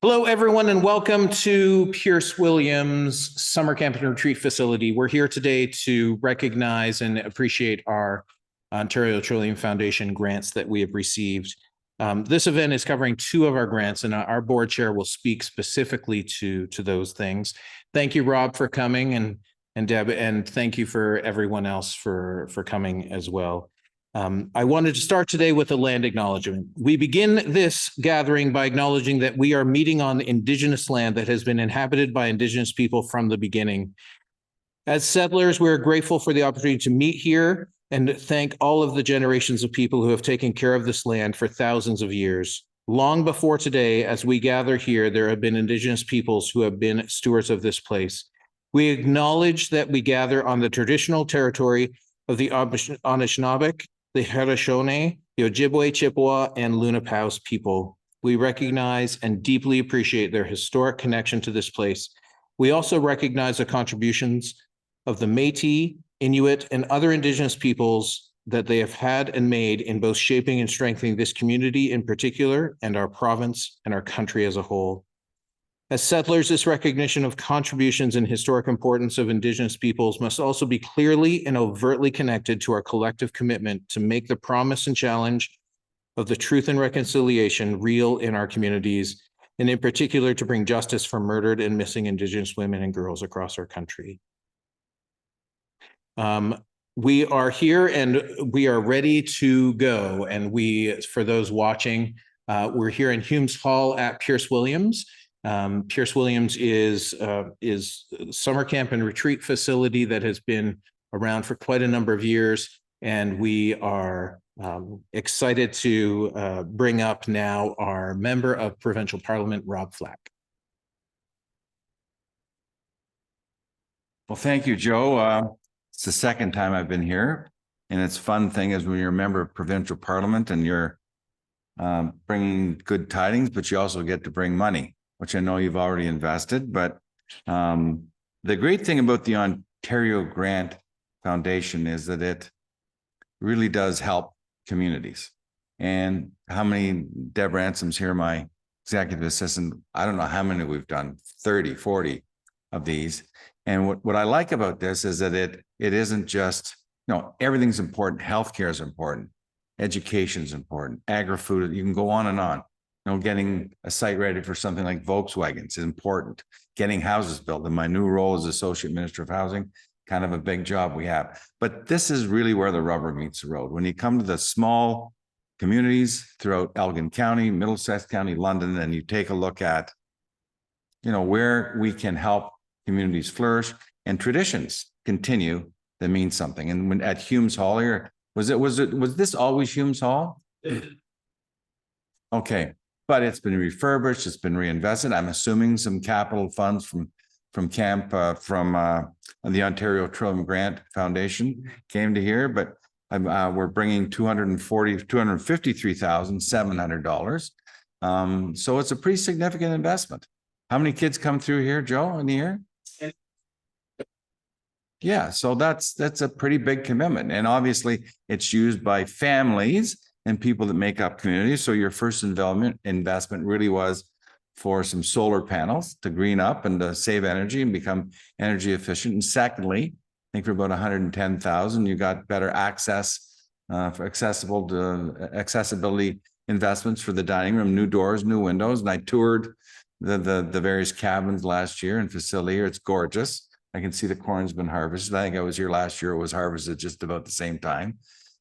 Hello, everyone, and welcome to Pearce Williams Summer Camp and Retreat Facility. We're here today to recognize and appreciate our Ontario Trillium Foundation grants that we have received. This event is covering two of our grants, and our board chair will speak specifically to those things. Thank you, Rob, for coming, and Deb, and thank you for everyone else for coming as well. I wanted to start today with a land acknowledgement. We begin this gathering by acknowledging that we are meeting on Indigenous land that has been inhabited by Indigenous people from the beginning. As settlers, we're grateful for the opportunity to meet here and thank all of the generations of people who have taken care of this land for thousands of years. Long before today, as we gather here, there have been Indigenous peoples who have been stewards of this place. We acknowledge that we gather on the traditional territory of the Anishinaabe, the Haudenosaunee, the Ojibwe, Chippewa, and Lenape people. We recognize and deeply appreciate their historic connection to this place. We also recognize the contributions of the Métis, Inuit, and other Indigenous peoples that they have had and made in both shaping and strengthening this community in particular, and our province and our country as a whole. As settlers, this recognition of contributions and historic importance of Indigenous peoples must also be clearly and overtly connected to our collective commitment to make the promise and challenge of the truth and reconciliation real in our communities, and in particular to bring justice for murdered and missing Indigenous women and girls across our country. We are here and we are ready to go. And for those watching, we're here in Humes Hall at Pearce Williams. Pearce Williams is a summer camp and retreat facility that has been around for quite a number of years, and we are excited to bring up now our member of Provincial Parliament, Rob Flack. Well, thank you, Joe. It's the second time I've been here, and it's a fun thing is when you're a member of Provincial Parliament and you're bringing good tidings, but you also get to bring money, which I know you've already invested. But the great thing about the Ontario Grant Foundation is that it really does help communities. And how many, Deb Ransom's here, my executive assistant, I don't know how many we've done, 30, 40 of these. And what I like about this is that it isn't just, everything's important. Healthcare is important. Education is important. Agri-food, you can go on and on. Getting a site ready for something like Volkswagen's is important. Getting houses built. In my new role as Associate Minister of Housing, kind of a big job we have. But this is really where the rubber meets the road. When you come to the small communities throughout Elgin County, Middlesex County, London, and you take a look at, where we can help communities flourish and traditions continue that mean something. And when at Humes Hall here, was this always Humes Hall? Okay. But it's been refurbished, it's been reinvested. I'm assuming some capital funds from the Ontario Trillium Grant Foundation came to here, but we're bringing $253,700. So it's a pretty significant investment. How many kids come through here, Joe, in the year? Yeah, so that's a pretty big commitment, and obviously it's used by families and people that make up communities. So your first investment really was for some solar panels to green up and to save energy and become energy efficient. And secondly, I think for about 110,000, you got better access for accessibility investments for the dining room, new doors, new windows. And I toured the various cabins last year and facility here. It's gorgeous. I can see the corn's been harvested. I think I was here last year. It was harvested just about the same time.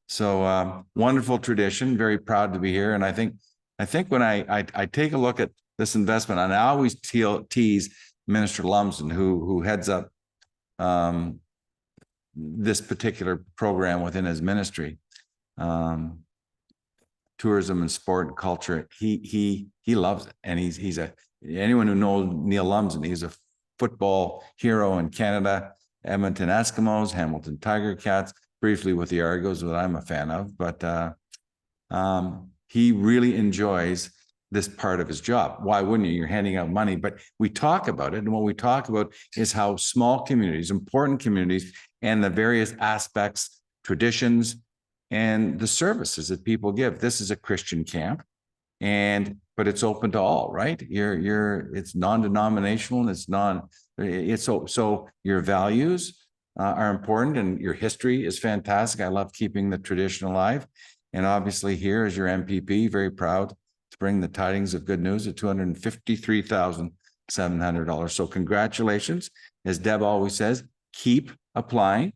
So wonderful tradition, very proud to be here. And I think when I take a look at this investment, and I always tease Minister Lumsden, who heads up this particular program within his ministry, tourism and sport and culture. He loves it. And he's anyone who knows Neil Lumsden, he's a football hero in Canada, Edmonton Eskimos, Hamilton Tiger Cats, briefly with the Argos, that I'm a fan of, but he really enjoys this part of his job. Why wouldn't you? You're handing out money, but we talk about it. And what we talk about is how small communities, important communities, and the various aspects, traditions, and the services that people give. This is a Christian camp, and but it's open to all, right? It's non-denominational and so your values are important and your history is fantastic. I love keeping the tradition alive. And obviously here as your MPP, very proud to bring the tidings of good news of $253,700. So congratulations. As Deb always says, keep applying,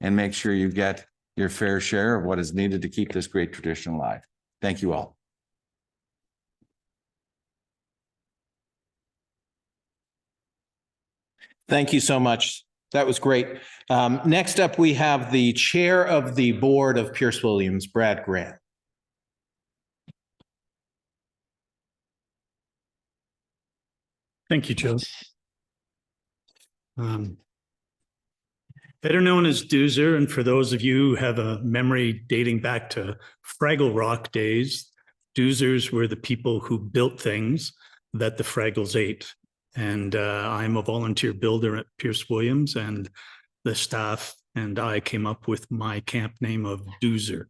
and make sure you get your fair share of what is needed to keep this great tradition alive. Thank you all. Thank you so much. That was great. Next up, we have the chair of the board of Pearce Williams, Brad Grant. Thank you, Joe. Better known as Doozer, and for those of you who have a memory dating back to Fraggle Rock days, Doozers were the people who built things that the Fraggles ate. And I'm a volunteer builder at Pearce Williams, and the staff and I came up with my camp name of Doozer.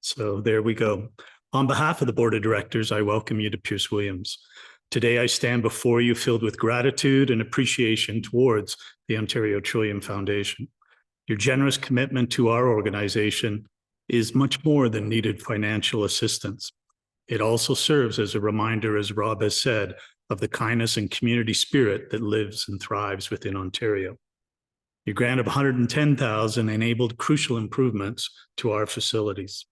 So there we go. On behalf of the board of directors, I welcome you to Pearce Williams. Today, I stand before you filled with gratitude and appreciation towards the Ontario Trillium Foundation. Your generous commitment to our organization is much more than needed financial assistance. It also serves as a reminder, as Rob has said, of the kindness and community spirit that lives and thrives within Ontario. Your grant of $110,000 enabled crucial improvements to our facilities.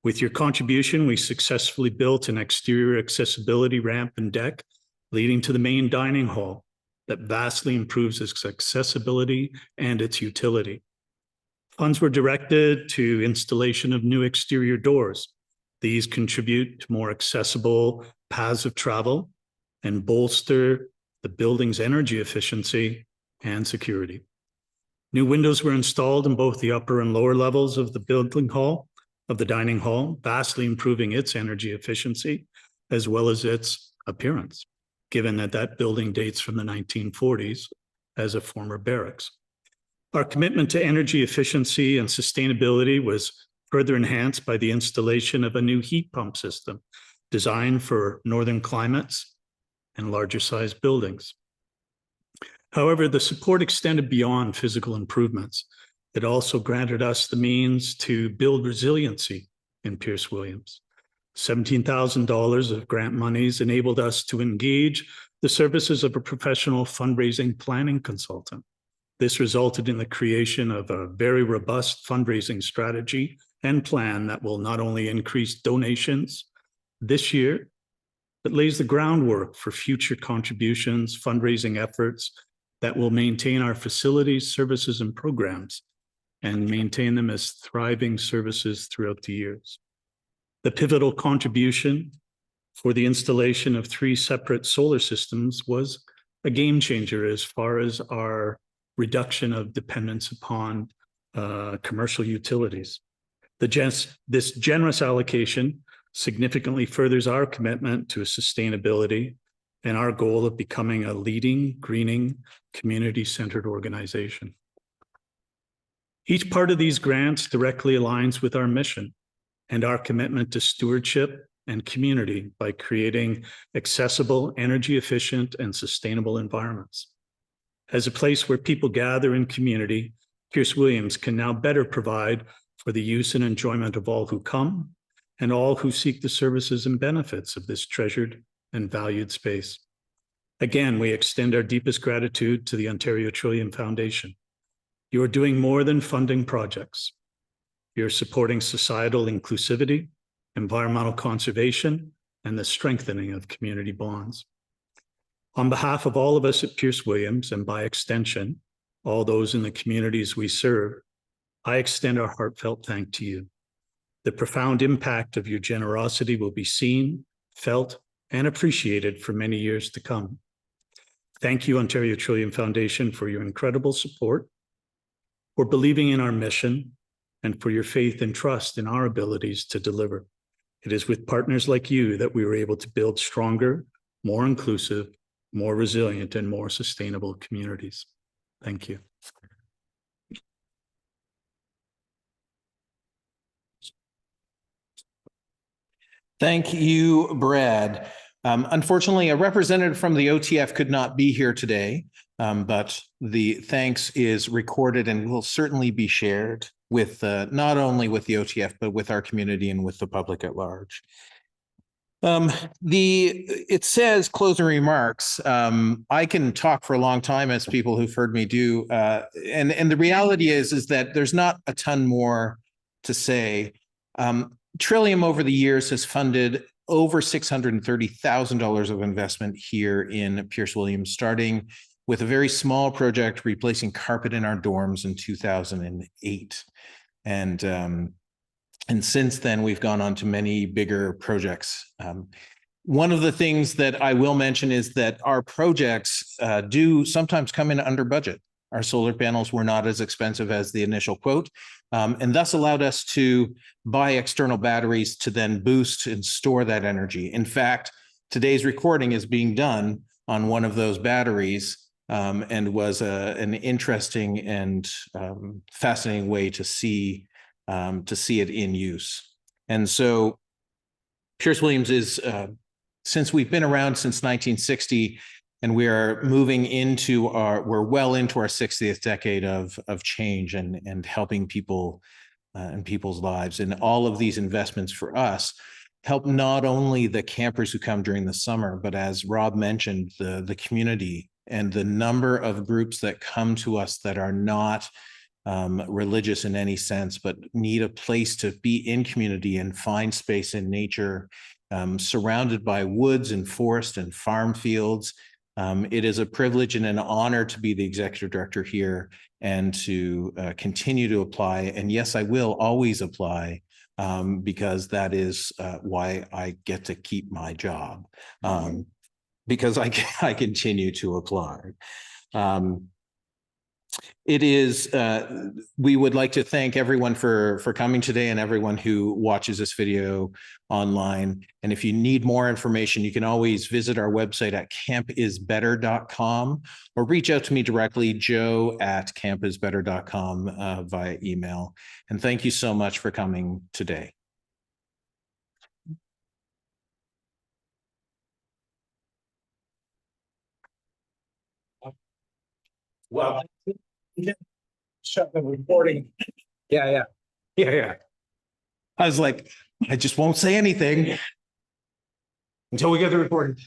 With your contribution, we successfully built an exterior accessibility ramp and deck leading to the main dining hall that vastly improves its accessibility and its utility. Funds were directed to installation of new exterior doors. These contribute to more accessible paths of travel and bolster the building's energy efficiency and security. New windows were installed in both the upper and lower levels of the dining hall, vastly improving its energy efficiency as well as its appearance, given that that building dates from the 1940s as a former barracks. Our commitment to energy efficiency and sustainability was further enhanced by the installation of a new heat pump system designed for northern climates and larger sized buildings. However, the support extended beyond physical improvements. It also granted us the means to build resiliency in Pearce Williams. $17,000 of grant monies enabled us to engage the services of a professional fundraising planning consultant. This resulted in the creation of a very robust fundraising strategy and plan that will not only increase donations this year, but lays the groundwork for future contributions, fundraising efforts that will maintain our facilities, services, and programs and maintain them as thriving services throughout the years. The pivotal contribution for the installation of 3 separate solar systems was a game changer as far as our reduction of dependence upon commercial utilities. This generous allocation significantly furthers our commitment to sustainability and our goal of becoming a leading, greening, community-centered organization. Each part of these grants directly aligns with our mission and our commitment to stewardship and community by creating accessible, energy efficient, and sustainable environments. As a place where people gather in community, Pearce Williams can now better provide for the use and enjoyment of all who come and all who seek the services and benefits of this treasured and valued space. Again, we extend our deepest gratitude to the Ontario Trillium Foundation. You are doing more than funding projects. You're supporting societal inclusivity, environmental conservation, and the strengthening of community bonds. On behalf of all of us at Pearce Williams, and by extension, all those in the communities we serve, I extend our heartfelt thanks to you. The profound impact of your generosity will be seen, felt, and appreciated for many years to come. Thank you, Ontario Trillium Foundation, for your incredible support, for believing in our mission, and for your faith and trust in our abilities to deliver. It is with partners like you that we were able to build stronger, more inclusive, more resilient, and more sustainable communities. Thank you. Thank you, Brad. Unfortunately, a representative from the OTF could not be here today, but the thanks is recorded and will certainly be shared with not only with the OTF, but with our community and with the public at large. It says closing remarks. I can talk for a long time, as people who've heard me do. And the reality is that there's not a ton more to say. Trillium over the years has funded over $630,000 of investment here in Pearce Williams, starting with a very small project replacing carpet in our dorms in 2008. And since then, we've gone on to many bigger projects. One of the things that I will mention is that our projects do sometimes come in under budget. Our solar panels were not as expensive as the initial quote, and thus allowed us to buy external batteries to then boost and store that energy. In fact, today's recording is being done on one of those batteries, and was an interesting and fascinating way to see it in use. And so Pearce Williams is, since we've been around since 1960, and we are moving into we're well into our 60th decade of change and helping people in people's lives. And all of these investments for us help not only the campers who come during the summer, but as Rob mentioned, the community and the number of groups that come to us that are not religious in any sense, but need a place to be in community and find space in nature, surrounded by woods and forest and farm fields. It is a privilege and an honor to be the executive director here and to continue to apply. And yes, I will always apply, because that is why I get to keep my job, because I continue to apply. It is, we would like to thank everyone for coming today and everyone who watches this video online. And if you need more information, you can always visit our website at campisbetter.com or reach out to me directly, joe@campisbetter.com, via email. And thank you so much for coming today. Well, shut the recording. Yeah. I was like, I just won't say anything Until we get the recording.